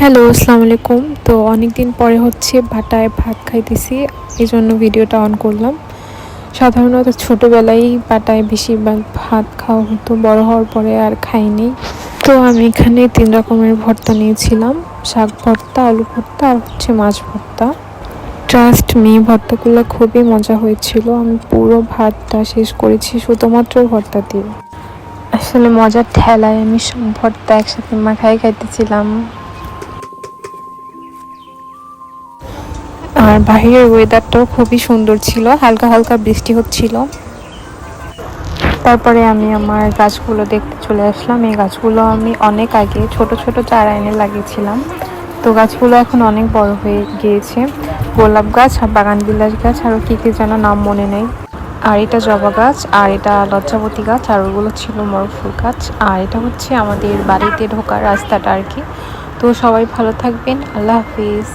Hello, আসসালামু আলাইকুম। তো অনেক দিন পরে হচ্ছে বাটায় ভাত খাইতেছি, এই জন্য ভিডিওটা অন করলাম। সাধারণত ছোটোবেলায় বাটায় বেশিরভাগ ভাত খাওয়া হতো, বড় হওয়ার পরে আর খাইনি। তো আমি এখানে 3 রকমের ভর্তা নিয়েছিলাম: শাক ভর্তা, আলু ভর্তা আর হচ্ছে মাছ ভর্তা। ট্রাস্ট মি, ভর্তাগুলো খুবই মজা হয়েছিল। আমি পুরো ভাতটা শেষ করেছি শুধুমাত্র ভর্তা দিয়ে। আসলে মজার ঠেলায় আমি সব ভর্তা একসাথে মাখায় খাইতেছিলাম। আর বাহিরের ওয়েদারটাও খুবই সুন্দর ছিল, হালকা হালকা বৃষ্টি হচ্ছিল। তারপরে আমি আমার গাছগুলো দেখতে চলে আসলাম। এই গাছগুলো আমি অনেক আগে ছোট ছোট চারা এনে লাগিয়েছিলাম। তো গাছগুলো এখন অনেক বড় হয়ে গিয়েছে। গোলাপ গাছ আর বাগান বিলাস গাছ আরও কী কী যেন নাম মনে নেই। আর এটা জবা গাছ, আর এটা লজ্জাবতী গাছ, আর ওগুলো ছিল মরফুল গাছ। আর এটা হচ্ছে আমাদের বাড়িতে ঢোকার রাস্তাটা আর কি। তো সবাই ভালো থাকবেন, আল্লাহ হাফিজ।